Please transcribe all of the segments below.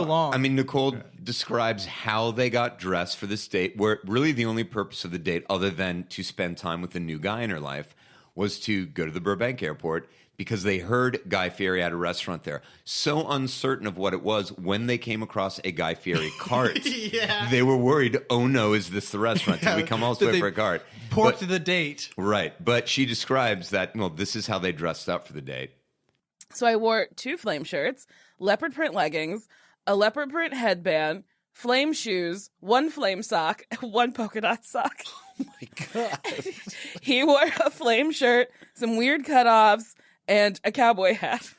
long. I mean, Nicole describes how they got dressed for this date, where really the only purpose of the date, other than to spend time with a new guy in her life, was to go to the Burbank airport because they heard Guy Fieri had a restaurant there. So uncertain of what it was, when they came across a Guy Fieri cart, they were worried, oh no, is this the restaurant? Did we come all this way for a cart? Port to the date. Right. But she describes that, well, this is how they dressed up for the date. So I wore 2 flame shirts, leopard print leggings, a leopard print headband, flame shoes, 1 flame sock, and 1 polka dot sock. Oh my God. He wore a flame shirt, some weird cutoffs, and a cowboy hat.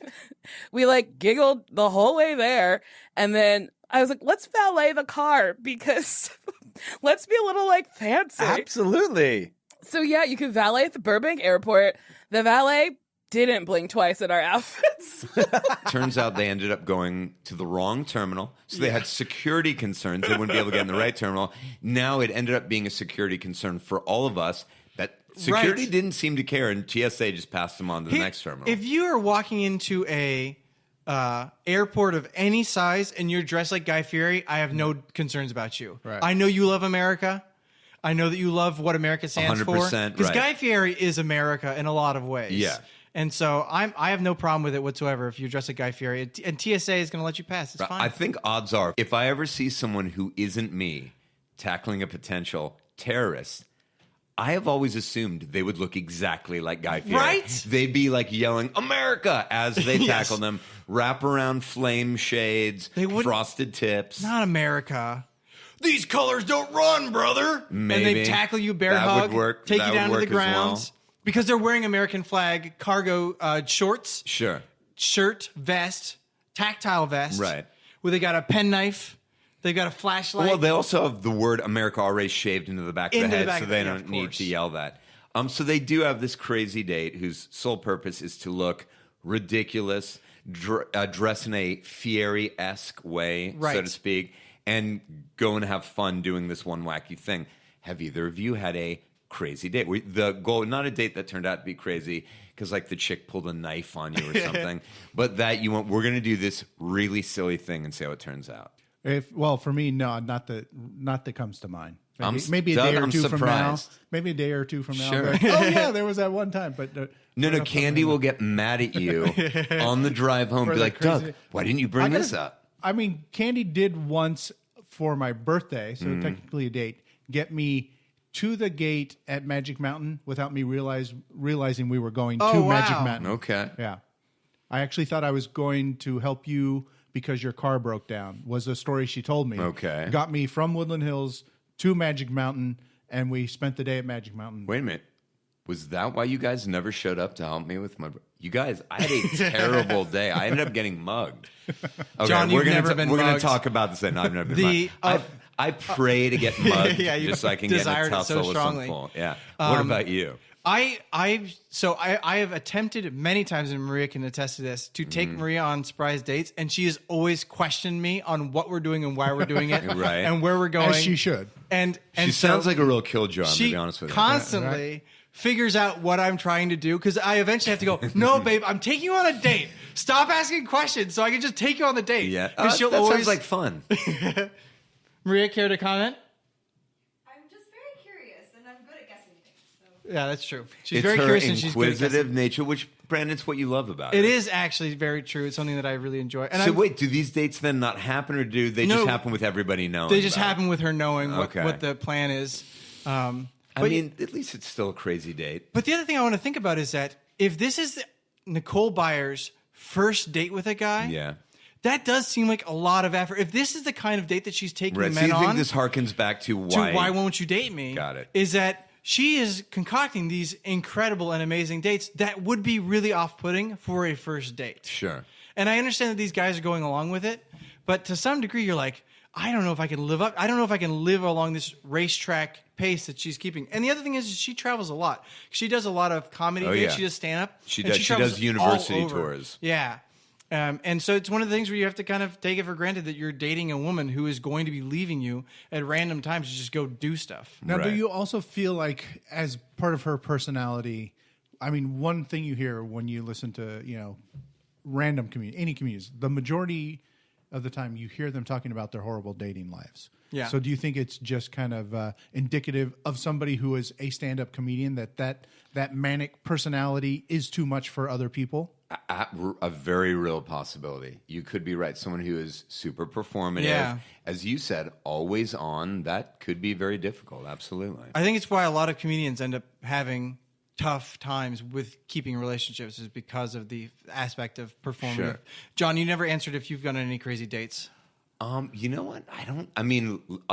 We giggled the whole way there. And then I was like, let's valet the car because let's be a little fancy. Absolutely. So yeah, you can valet at the Burbank airport. The valet didn't blink twice at our outfits. Turns out they ended up going to the wrong terminal. So they had security concerns. They wouldn't be able to get in the right terminal. Now it ended up being a security concern for all of us that security didn't seem to care, and TSA just passed them on to the next terminal. If you are walking into a airport of any size and you're dressed like Guy Fieri, I have no concerns about you. Right. I know you love America. I know that you love what America stands for. 100%, because right. Guy Fieri is America in a lot of ways. Yeah. And so I have no problem with it whatsoever if you're dressed like Guy Fieri. And TSA is going to let you pass. It's fine. I think odds are, if I ever see someone who isn't me tackling a potential terrorist, I have always assumed they would look exactly like Guy Fieri. Right? They'd be yelling, America, as they tackle them. Wraparound flame shades, frosted tips. Not America. These colors don't run, brother. Maybe. And they tackle you, bear That hug, would work. take That you would down to the work as ground. well. Because they're wearing American flag cargo shorts, Sure. shirt, vest, tactile vest. Right. Where they got a penknife, they got a flashlight. Well, they also have the word America already shaved into the back of the head, so they don't need to yell that. So they do have this crazy date whose sole purpose is to look ridiculous, dress in a Fieri-esque way, so to speak, and go and have fun doing this one wacky thing. Have either of you had a crazy date? The goal, not a date that turned out to be crazy because the chick pulled a knife on you or something, but that you went, we're going to do this really silly thing and see how it turns out. For me, no, not that comes to mind. Maybe Doug, a day or I'm two surprised. from now. Maybe a day or two from now. Sure. Like, oh yeah, there was that one time. But no, Candy will get mad at you on the drive home. Be like, Doug, why didn't you bring this up? I mean, Candy did once for my birthday, so technically a date, get me to the gate at Magic Mountain without me realizing we were going to Magic Mountain. Okay. Yeah. I actually thought I was going to help you because your car broke down, was the story she told me. Okay. Got me from Woodland Hills to Magic Mountain, and we spent the day at Magic Mountain. Wait a minute. Was that why you guys never showed up to help me with my... You guys, I had a terrible day. I ended up getting mugged. Okay, John, you've never been We're going mugged. to talk about this. No, I've never been mugged. I pray to get mugged just so I can get in a tussle with some fool. Yeah. What about you? I have attempted many times, and Maria can attest to this, to take Maria on surprise dates, and she has always questioned me on what we're doing and why we're doing it, Right. and where we're going. As she should. And She sounds like a real killjoy, to she be honest with you. constantly figures out what I'm trying to do, because I eventually have to go, no, babe, I'm taking you on a date. Stop asking questions so I can just take you on the date. Yeah. Because That she'll sounds always like fun. Maria, care to comment? I'm just very curious, and I'm good at guessing things. So. Yeah, that's true. She's It's very her curious and she's good at inquisitive guessing. nature, which, Brandon, it's what you love about It is actually very true. It's something that I really enjoy. And Wait, do these dates then not happen, or do they just happen with everybody knowing? They just about it? happen with her knowing Okay. what the plan is. I mean, at least it's still a crazy date. But the other thing I want to think about is that if this is Nicole Byer's first date with a guy, Yeah. that does seem like a lot of effort. If this is the kind of date that she's taking Right. So men you think on, this harkens back to why won't you date me? Got it. Is that she is concocting these incredible and amazing dates that would be really off-putting for a first date. Sure. And I understand that these guys are going along with it, but to some degree, you're like, I don't know if I can live up. I don't know if I can live along this racetrack pace that she's keeping. And the other thing is she travels a lot. She does a lot of comedy dates. yeah. She does stand up. She and does. She travels does university all over. tours. Yeah. And so it's one of the things where you have to kind of take it for granted that you're dating a woman who is going to be leaving you at random times to just go do stuff. Now, do Right. you also feel like, as part of her personality, I mean, one thing you hear when you listen to, random any communities, the majority of the time you hear them talking about their horrible dating lives. Yeah. So do you think it's just kind of indicative of somebody who is a stand-up comedian that manic personality is too much for other people? A very real possibility. You could be right. Someone who is super performative, as you said, always on. That could be very difficult. Absolutely. I think it's why a lot of comedians end up having tough times with keeping relationships is because of the aspect of performative. Sure. John, you never answered if you've gone on any crazy dates. You know what?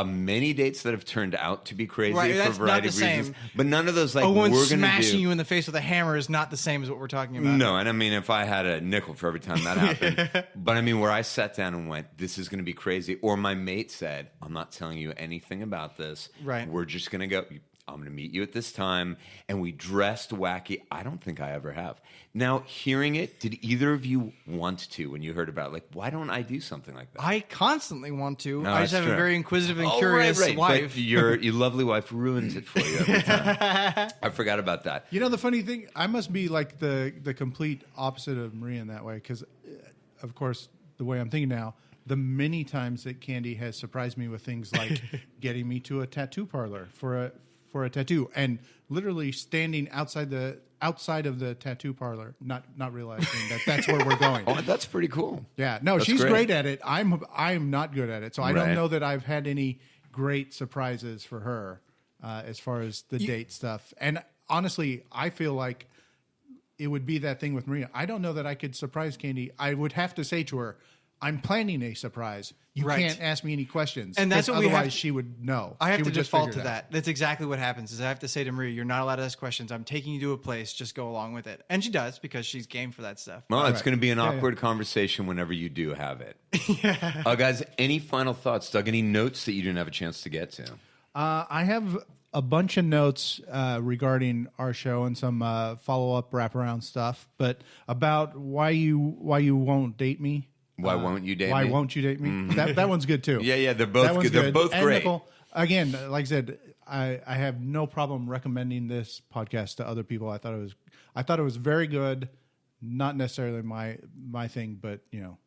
Many dates that have turned out to be crazy Right, for that's a variety not of the reasons. same. But none of those, like, A woman we're going to smashing do. you in the face with a hammer is not the same as what we're talking about. No, and I mean, if I had a nickel for every time that happened, but I mean, where I sat down and went, this is going to be crazy, or my mate said, I'm not telling you anything about this. Right. We're just going to go, I'm going to meet you at this time, and we dressed wacky. I don't think I ever have. Now, hearing it, did either of you want to when you heard about it? Like, why don't I do something like that? I constantly want to. No, I just that's have true. a very inquisitive and Oh, curious right. wife. But your lovely wife ruins it for you every time. I forgot about that. You know, the funny thing, I must be like the complete opposite of Maria in that way because, of course, the way I'm thinking now, the many times that Candy has surprised me with things like getting me to a tattoo parlor for a tattoo and literally standing outside of the tattoo parlor, not realizing that's where we're going. Oh, that's pretty cool. Yeah, no, That's she's great. great at it. I'm not good at it, so I Right. don't know that I've had any great surprises for her as far as the date stuff. And honestly, I feel like it would be that thing with Maria. I don't know that I could surprise Candy. I would have to say to her, "I'm planning a surprise. You Right. can't ask me any questions." And that's 'cause what we have otherwise to- she would know. I have She to would just default figure to it out. that. That's exactly what happens. Is I have to say to Maria, "You're not allowed to ask questions. I'm taking you to a place. Just go along with it." And she does because she's game for that stuff. Well, it's Right. going to be an Yeah, awkward conversation whenever you do have it. Guys, any final thoughts? Doug, any notes that you didn't have a chance to get to? I have a bunch of notes regarding our show and some follow-up wraparound stuff, but about why you won't date me. Why won't you date Why me? won't you date me? That one's good too. Yeah, they're both That one's good. They're both And great. Nicole, again, like I said, I have no problem recommending this podcast to other people. I thought it was very good. Not necessarily my thing, but you know,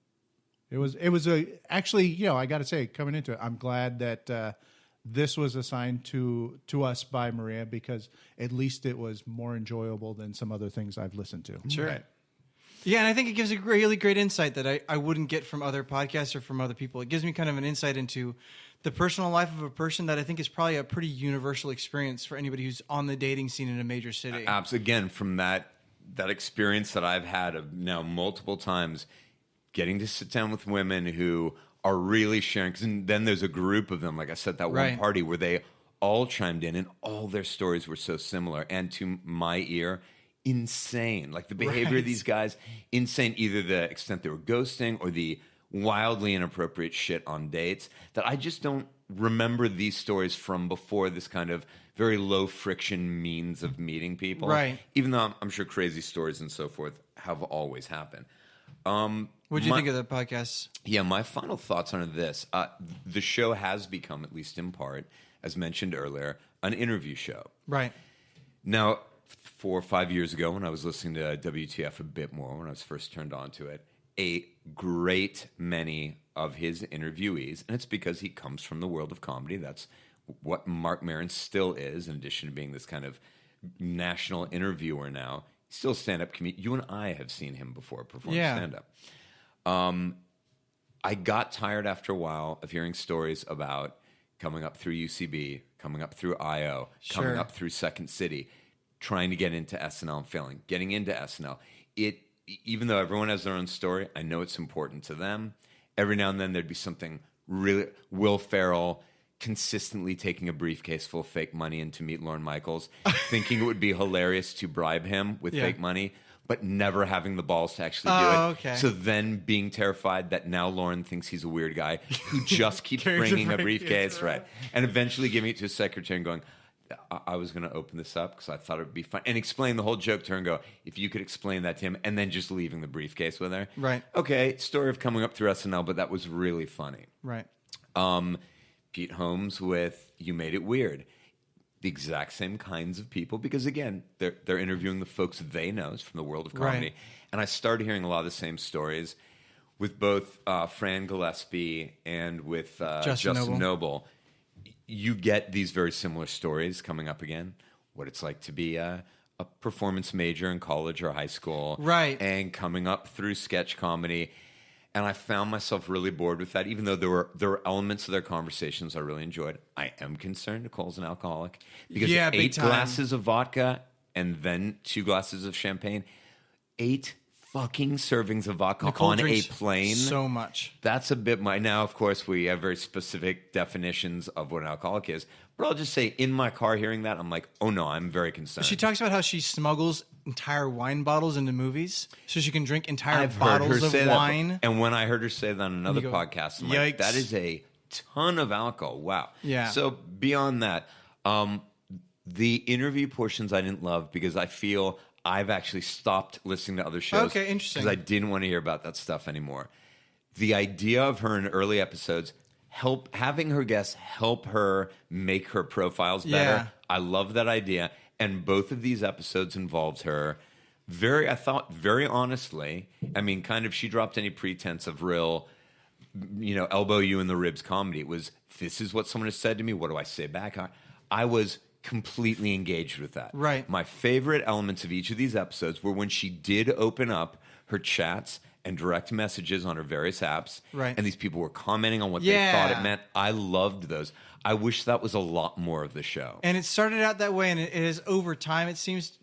it was actually, you know, I got to say, coming into it, I'm glad that this was assigned to us by Maria because at least it was more enjoyable than some other things I've listened to. Sure. Right. Yeah, and I think it gives a really great insight that I wouldn't get from other podcasts or from other people. It gives me kind of an insight into the personal life of a person that I think is probably a pretty universal experience for anybody who's on the dating scene in a major city. Again, from that experience that I've had of now multiple times, getting to sit down with women who are really sharing. Because then there's a group of them, like I said, that one Right. party where they all chimed in and all their stories were so similar. And to my ear, insane. Like the behavior Right. of these guys, insane. Either the extent they were ghosting or the wildly inappropriate shit on dates that I just don't remember these stories from before this kind of very low friction means of meeting people. Right. Even though I'm sure crazy stories and so forth have always happened. What do you think of the podcast? Yeah, my final thoughts on this. The show has become, at least in part, as mentioned earlier, an interview show. Right. Now, 4 or 5 years ago, when I was listening to WTF a bit more, when I was first turned on to it, a great many of his interviewees, and it's because he comes from the world of comedy. That's what Mark Maron still is, in addition to being this kind of national interviewer now. He's still a stand-up comedian. You and I have seen him before perform stand-up. I got tired after a while of hearing stories about coming up through UCB, coming up through IO, coming Sure. up through Second City, trying to get into SNL and failing, getting into SNL. Even though everyone has their own story, I know it's important to them. Every now and then there'd be something really, Will Ferrell consistently taking a briefcase full of fake money in to meet Lorne Michaels, thinking it would be hilarious to bribe him with fake money, but never having the balls to actually do it. Okay. So then being terrified that now Lauren thinks he's a weird guy who just keeps Carries a bringing a briefcase briefcase, around. right? And eventually giving it to his secretary and going, I was going to open this up because I thought it would be fun. And explain the whole joke to her and go, if you could explain that to him, and then just leaving the briefcase with her. Right. Okay, story of coming up through SNL, but that was really funny. Right. Pete Holmes with You Made It Weird. The exact same kinds of people, because again, they're interviewing the folks they know from the world of comedy. Right. And I started hearing a lot of the same stories with both Fran Gillespie and with Justin Noble, you get these very similar stories coming up again. What it's like to be a performance major in college or high school. Right. And coming up through sketch comedy. And I found myself really bored with that, even though there were elements of their conversations I really enjoyed. I am concerned Nicole's an alcoholic. Because 8 glasses of vodka and then 2 glasses of champagne, 8 fucking servings of vodka Nicole on a drinks plane. So much. That's a bit now, of course, we have very specific definitions of what an alcoholic is. But I'll just say, in my car hearing that, I'm like, oh no, I'm very concerned. She talks about how she smuggles entire wine bottles into movies so she can drink entire I've heard bottles her of say wine. That, and when I heard her say that on another podcast, I'm like, yikes. that is a ton of alcohol. Wow. Yeah. So beyond that, the interview portions I didn't love because I feel I've actually stopped listening to other shows. Okay, interesting. Because I didn't want to hear about that stuff anymore. The idea of her in early episodes, having her guests help her make her profiles better. Yeah. I love that idea. And both of these episodes involved her I thought very honestly. I mean, kind of she dropped any pretense of real, elbow you in the ribs comedy. It was, this is what someone has said to me. What do I say back? I was completely engaged with that. Right. My favorite elements of each of these episodes were when she did open up her chats and direct messages on her various apps. Right. And these people were commenting on what they thought it meant. I loved those. I wish that was a lot more of the show. And it started out that way, and it is over time, it seems,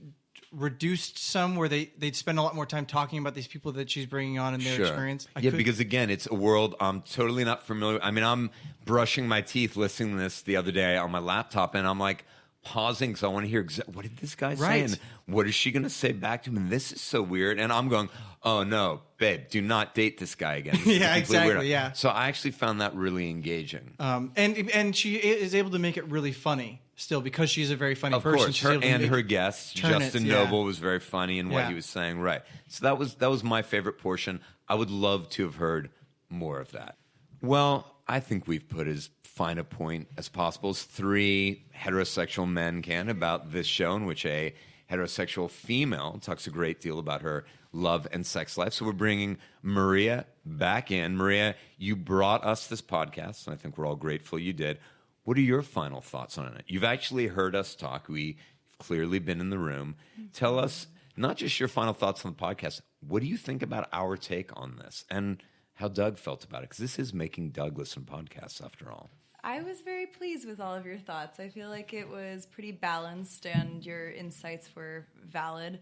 reduced some where they'd spend a lot more time talking about these people that she's bringing on and their experience. Because again, it's a world I'm totally not familiar with. I mean, I'm brushing my teeth listening to this the other day on my laptop, and I'm like pausing because I want to hear what did this guy say and what is she going to say back to him? And this is so weird. And I'm going, oh no, babe, do not date this guy again. This Yeah, exactly. Yeah. So I actually found that really engaging. And she is able to make it really funny still because she's a very funny Of person. course, She's able to make her guests, Justin Noble was very funny in what he was saying. Right. So that was my favorite portion. I would love to have heard more of that. Well, I think we've put as fine a point as possible as 3 heterosexual men can about this show in which a heterosexual female talks a great deal about her love and sex life. So we're bringing Maria back in. Maria, you brought us this podcast, and I think we're all grateful you did. What are your final thoughts on it? You've actually heard us talk. We've clearly been in the room. Tell us not just your final thoughts on the podcast. What do you think about our take on this and how Doug felt about it? Because this is making Doug listen to podcasts after all. I was very pleased with all of your thoughts. I feel like it was pretty balanced and your insights were valid.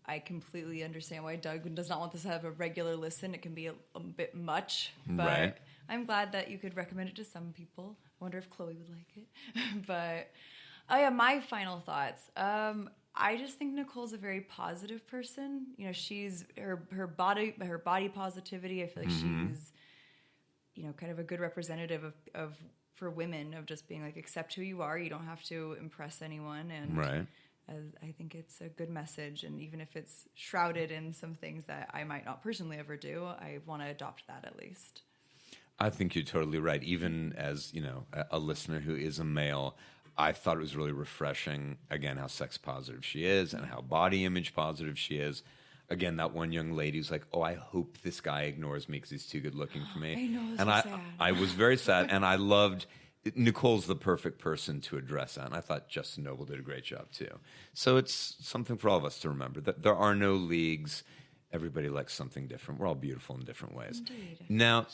I completely understand why Doug does not want this to have a regular listen. It can be a bit much, but I'm glad that you could recommend it to some people. I wonder if Chloe would like it. But, my final thoughts. I just think Nicole's a very positive person. She's her body positivity. I feel like she's, kind of a good representative of for women of just being like, accept who you are. You don't have to impress anyone. And I think it's a good message. And even if it's shrouded in some things that I might not personally ever do, I want to adopt that at least. I think you're totally right. Even as, a listener who is a male, I thought it was really refreshing, again, how sex positive she is and how body image positive she is. Again, that one young lady who's like, oh, I hope this guy ignores me because he's too good looking for me. I know, and sad. I was very sad, and I loved Nicole's the perfect person to address that, and I thought Justin Noble did a great job too. So it's something for all of us to remember, that there are no leagues. Everybody likes something different. We're all beautiful in different ways. Indeed. Now,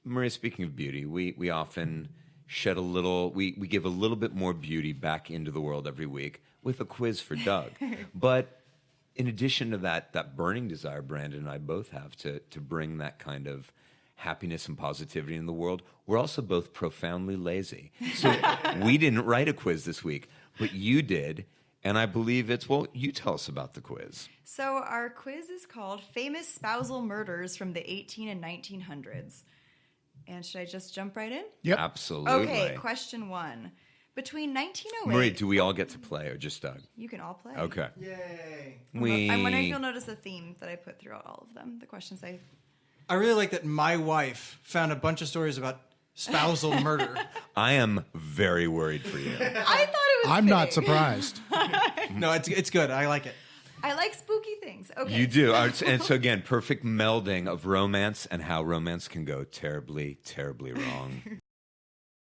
Maria, speaking of beauty, we often shed a little, we give a little bit more beauty back into the world every week with a quiz for Doug. But in addition to that burning desire Brandon and I both have to bring that kind of happiness and positivity in the world, we're also both profoundly lazy. So we didn't write a quiz this week, but you did. And I believe you tell us about the quiz. So our quiz is called Famous Spousal Murders from the 18 and 1900s. And should I just jump right in? Yep. Absolutely. Okay, question 1. Between 1908... Maria, do we all get to play or just Doug? You can all play. Okay. Yay. I'm wondering if you'll notice a theme that I put throughout all of them. The questions I really like that my wife found a bunch of stories about spousal murder. I am very worried for you. I thought it was I'm not fitting. surprised. No, it's good. I like it. I like spooky things. Okay. You do. And so again, perfect melding of romance and how romance can go terribly, terribly wrong.